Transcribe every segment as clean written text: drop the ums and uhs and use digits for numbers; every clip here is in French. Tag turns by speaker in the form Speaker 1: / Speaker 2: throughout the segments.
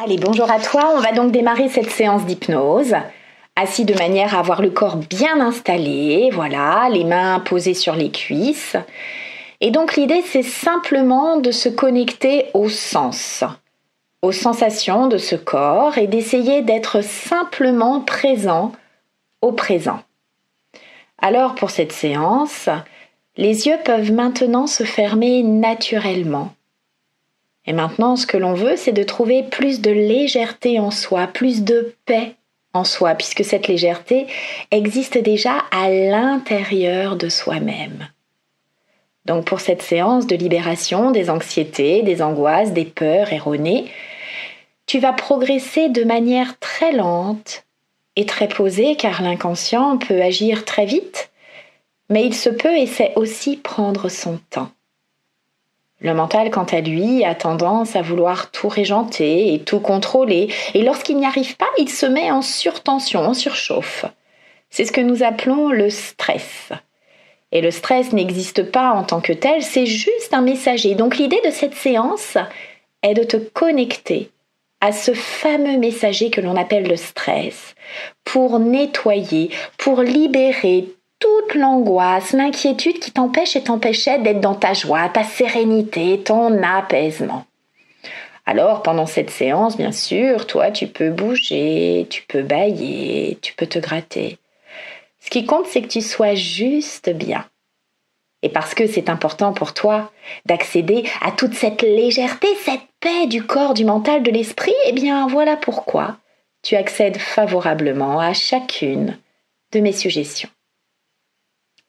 Speaker 1: Allez, bonjour à toi. On va donc démarrer cette séance d'hypnose. Assis de manière à avoir le corps bien installé, voilà, les mains posées sur les cuisses. Et donc l'idée, c'est simplement de se connecter aux sens, aux sensations de ce corps et d'essayer d'être simplement présent au présent. Alors pour cette séance, les yeux peuvent maintenant se fermer naturellement. Et maintenant, ce que l'on veut, c'est de trouver plus de légèreté en soi, plus de paix en soi, puisque cette légèreté existe déjà à l'intérieur de soi-même. Donc pour cette séance de libération des anxiétés, des angoisses, des peurs erronées, tu vas progresser de manière très lente et très posée, car l'inconscient peut agir très vite, mais il se peut et sait aussi prendre son temps. Le mental, quant à lui, a tendance à vouloir tout régenter et tout contrôler, et lorsqu'il n'y arrive pas, il se met en surtension, en surchauffe. C'est ce que nous appelons le stress. Et le stress n'existe pas en tant que tel, c'est juste un messager. Donc l'idée de cette séance est de te connecter à ce fameux messager que l'on appelle le stress, pour nettoyer, pour libérer toute l'angoisse, l'inquiétude qui t'empêche et t'empêchait d'être dans ta joie, ta sérénité, ton apaisement. Alors, pendant cette séance, bien sûr, toi, tu peux bouger, tu peux bâiller, tu peux te gratter. Ce qui compte, c'est que tu sois juste bien. Et parce que c'est important pour toi d'accéder à toute cette légèreté, cette paix du corps, du mental, de l'esprit, eh bien, voilà pourquoi tu accèdes favorablement à chacune de mes suggestions.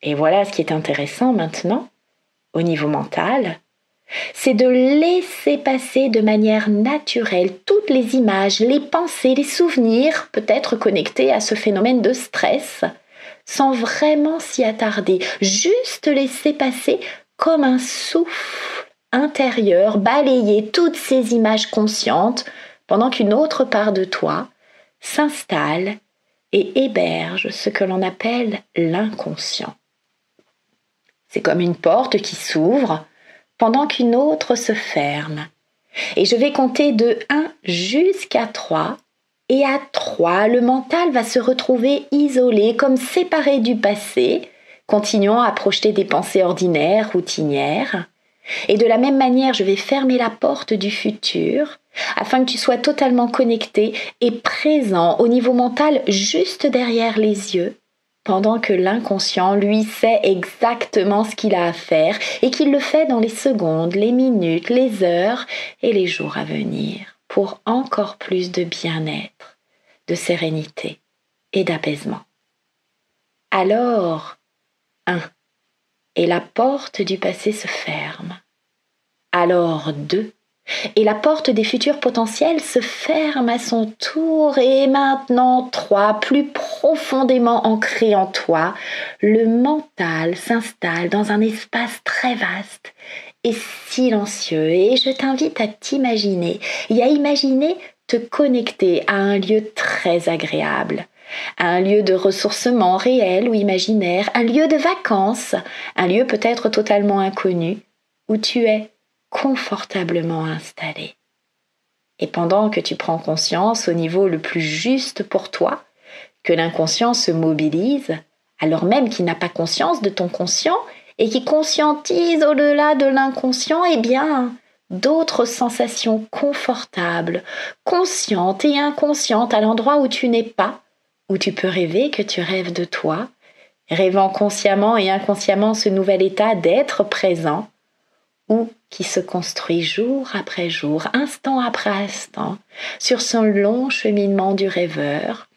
Speaker 1: Et voilà ce qui est intéressant maintenant, au niveau mental, c'est de laisser passer de manière naturelle toutes les images, les pensées, les souvenirs, peut-être connectés à ce phénomène de stress, sans vraiment s'y attarder, juste laisser passer comme un souffle intérieur, balayer toutes ces images conscientes pendant qu'une autre part de toi s'installe et héberge ce que l'on appelle l'inconscient. C'est comme une porte qui s'ouvre pendant qu'une autre se ferme. Et je vais compter de 1 jusqu'à 3. Et à 3, le mental va se retrouver isolé, comme séparé du passé, continuant à projeter des pensées ordinaires, routinières. Et de la même manière, je vais fermer la porte du futur, afin que tu sois totalement connecté et présent au niveau mental juste derrière les yeux, pendant que l'inconscient, lui, sait exactement ce qu'il a à faire et qu'il le fait dans les secondes, les minutes, les heures et les jours à venir, pour encore plus de bien-être, de sérénité et d'apaisement. Alors, 1. Et la porte du passé se ferme. Alors 2. Et la porte des futurs potentiels se ferme à son tour. Et maintenant 3, plus profondément ancré en toi, le mental s'installe dans un espace très vaste et silencieux. Et je t'invite à t'imaginer et à imaginer te connecter à un lieu très agréable, à un lieu de ressourcement réel ou imaginaire, un lieu de vacances, un lieu peut-être totalement inconnu, où tu es confortablement installé. Et pendant que tu prends conscience au niveau le plus juste pour toi, que l'inconscient se mobilise, alors même qu'il n'a pas conscience de ton conscient et qui conscientise au-delà de l'inconscient, eh bien, d'autres sensations confortables, conscientes et inconscientes à l'endroit où tu n'es pas, où tu peux rêver que tu rêves de toi, rêvant consciemment et inconsciemment ce nouvel état d'être présent, ou qui se construit jour après jour, instant après instant, sur son long cheminement du rêveur,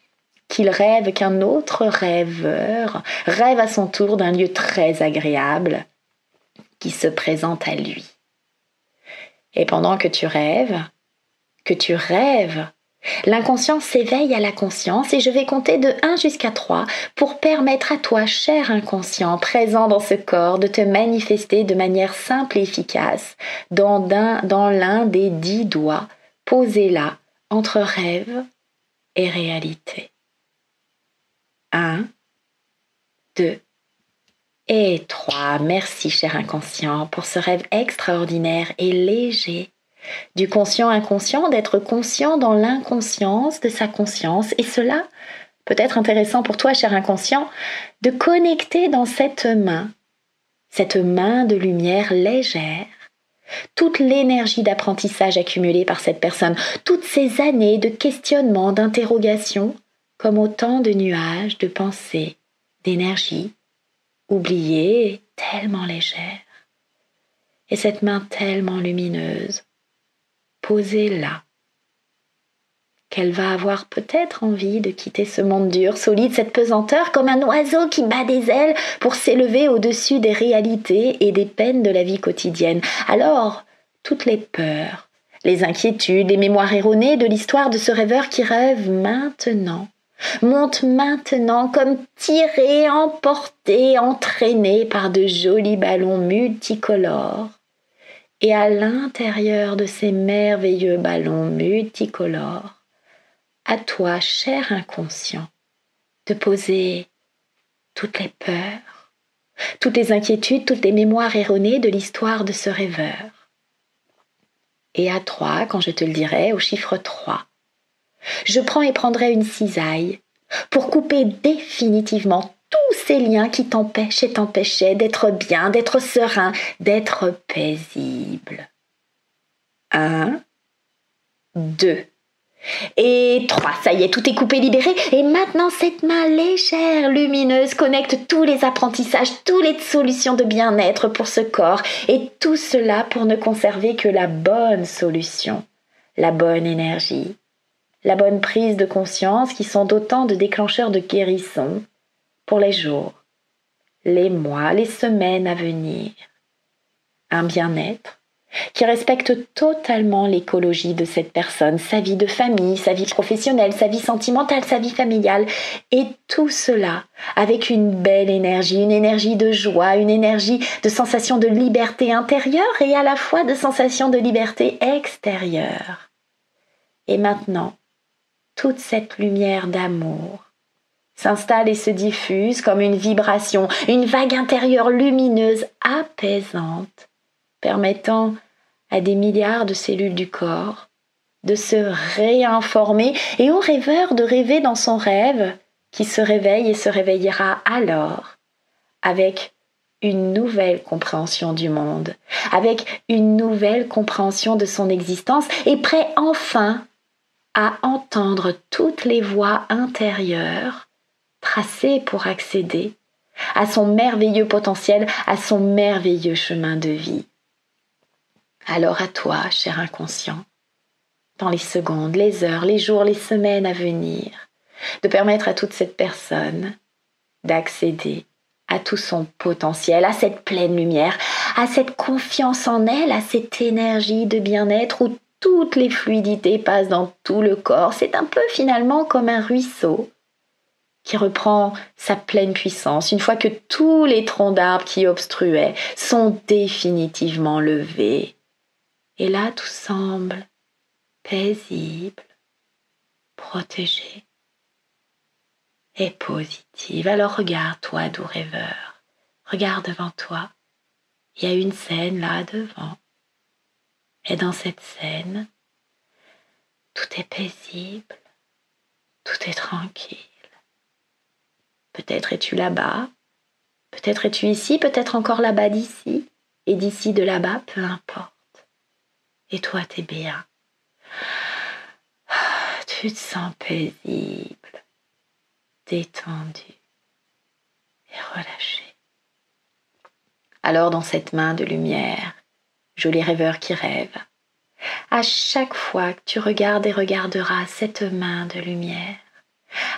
Speaker 1: qu'il rêve qu'un autre rêveur rêve à son tour d'un lieu très agréable qui se présente à lui. Et pendant que tu rêves, l'inconscient s'éveille à la conscience et je vais compter de 1 jusqu'à 3 pour permettre à toi, cher inconscient, présent dans ce corps, de te manifester de manière simple et efficace dans l'un des 10 doigts posés là, entre rêve et réalité. 1, 2 et 3. Merci, cher inconscient, pour ce rêve extraordinaire et léger Du conscient inconscient, d'être conscient dans l'inconscience de sa conscience. Et cela peut être intéressant pour toi, cher inconscient, de connecter dans cette main de lumière légère, toute l'énergie d'apprentissage accumulée par cette personne, toutes ces années de questionnement, d'interrogation, comme autant de nuages, de pensées, d'énergie, oubliée, tellement légère. Et cette main tellement lumineuse, posée là, qu'elle va avoir peut-être envie de quitter ce monde dur, solide, cette pesanteur, comme un oiseau qui bat des ailes pour s'élever au-dessus des réalités et des peines de la vie quotidienne. Alors, toutes les peurs, les inquiétudes, les mémoires erronées de l'histoire de ce rêveur qui rêve maintenant, montent maintenant comme tirés, emportés, entraînés par de jolis ballons multicolores. Et à l'intérieur de ces merveilleux ballons multicolores, à toi, cher inconscient, de poser toutes les peurs, toutes les inquiétudes, toutes les mémoires erronées de l'histoire de ce rêveur. Et à 3, quand je te le dirai, au chiffre 3, je prends et prendrai une cisaille pour couper définitivement tous ces liens qui t'empêchent et t'empêchaient d'être bien, d'être serein, d'être paisible. 1, 2. Et 3, ça y est, tout est coupé, libéré. Et maintenant, cette main légère, lumineuse, connecte tous les apprentissages, toutes les solutions de bien-être pour ce corps. Et tout cela pour ne conserver que la bonne solution, la bonne énergie, la bonne prise de conscience qui sont autant de déclencheurs de guérison pour les jours, les mois, les semaines à venir. Un bien-être qui respecte totalement l'écologie de cette personne, sa vie de famille, sa vie professionnelle, sa vie sentimentale, sa vie familiale, et tout cela avec une belle énergie, une énergie de joie, une énergie de sensation de liberté intérieure et à la fois de sensation de liberté extérieure. Et maintenant, toute cette lumière d'amour s'installe et se diffuse comme une vibration, une vague intérieure lumineuse, apaisante, permettant à des milliards de cellules du corps de se réinformer et au rêveur de rêver dans son rêve qui se réveille et se réveillera alors avec une nouvelle compréhension du monde, avec une nouvelle compréhension de son existence et prêt enfin à entendre toutes les voies intérieures tracées pour accéder à son merveilleux potentiel, à son merveilleux chemin de vie. Alors à toi, cher inconscient, dans les secondes, les heures, les jours, les semaines à venir, de permettre à toute cette personne d'accéder à tout son potentiel, à cette pleine lumière, à cette confiance en elle, à cette énergie de bien-être où toutes les fluidités passent dans tout le corps. C'est un peu finalement comme un ruisseau qui reprend sa pleine puissance une fois que tous les troncs d'arbres qui obstruaient sont définitivement levés. Et là, tout semble paisible, protégé et positif. Alors regarde, toi, doux rêveur, regarde devant toi. Il y a une scène là devant. Et dans cette scène, tout est paisible, tout est tranquille. Peut-être es-tu là-bas, peut-être es-tu ici, peut-être encore là-bas d'ici, et d'ici de là-bas, peu importe. Et toi, t'es bien. Tu te sens paisible, détendu et relâché. Alors, dans cette main de lumière, joli rêveur qui rêve, à chaque fois que tu regardes et regarderas cette main de lumière,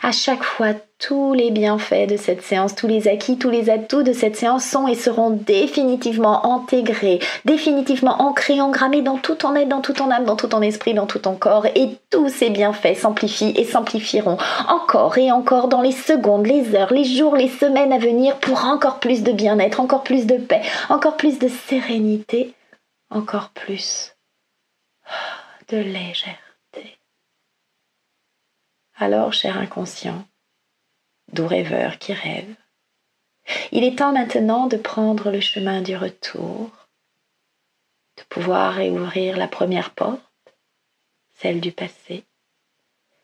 Speaker 1: à chaque fois, tous les bienfaits de cette séance, tous les acquis, tous les atouts de cette séance sont et seront définitivement intégrés, définitivement ancrés, engrammés dans tout ton être, dans tout ton âme, dans tout ton esprit, dans tout ton corps. Et tous ces bienfaits s'amplifient et s'amplifieront encore et encore dans les secondes, les heures, les jours, les semaines à venir pour encore plus de bien-être, encore plus de paix, encore plus de sérénité, encore plus de légèreté. Alors, cher inconscient, doux rêveur qui rêve, il est temps maintenant de prendre le chemin du retour. de pouvoir réouvrir la première porte, celle du passé,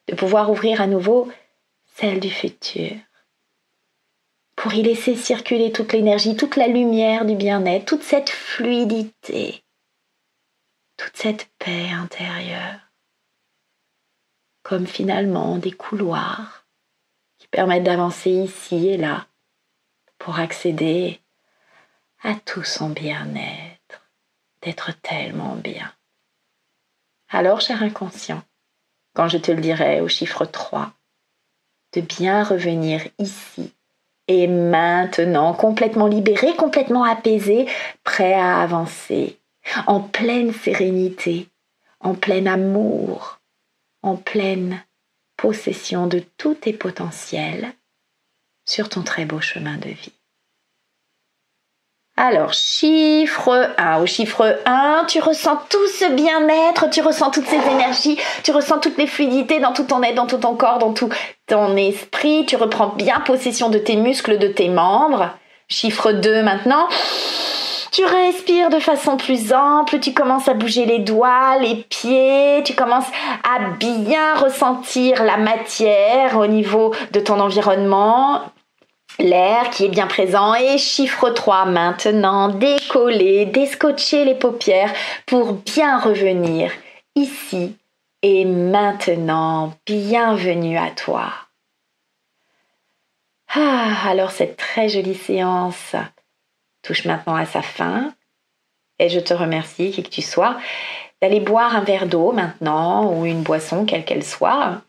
Speaker 1: de pouvoir ouvrir à nouveau celle du futur, pour y laisser circuler toute l'énergie, toute la lumière du bien-être, toute cette fluidité, toute cette paix intérieure, comme finalement des couloirs qui permettent d'avancer ici et là pour accéder à tout son bien-être, d'être tellement bien. Alors, cher inconscient, quand je te le dirai au chiffre 3, de bien revenir ici et maintenant, complètement libéré, complètement apaisé, prêt à avancer, en pleine sérénité, en plein amour, en pleine possession de tous tes potentiels sur ton très beau chemin de vie. Alors, chiffre 1. Au chiffre 1, tu ressens tout ce bien-être, tu ressens toutes ces énergies, tu ressens toutes les fluidités dans tout ton être, dans tout ton corps, dans tout ton esprit. Tu reprends bien possession de tes muscles, de tes membres. Chiffre 2 maintenant. Tu respires de façon plus ample, tu commences à bouger les doigts, les pieds, tu commences à bien ressentir la matière au niveau de ton environnement. L'air qui est bien présent. Et chiffre 3 maintenant, décoller, descotcher les paupières pour bien revenir ici et maintenant. Bienvenue à toi. Alors cette très jolie séance touche maintenant à sa fin et je te remercie, qui que tu sois, d'aller boire un verre d'eau maintenant ou une boisson quelle qu'elle soit,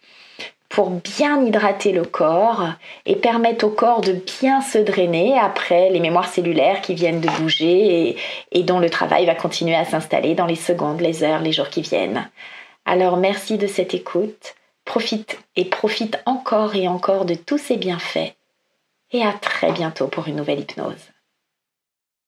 Speaker 1: pour bien hydrater le corps et permettre au corps de bien se drainer après les mémoires cellulaires qui viennent de bouger et dont le travail va continuer à s'installer dans les secondes, les heures, les jours qui viennent. Alors merci de cette écoute, profite encore et encore de tous ces bienfaits et à très bientôt pour une nouvelle hypnose.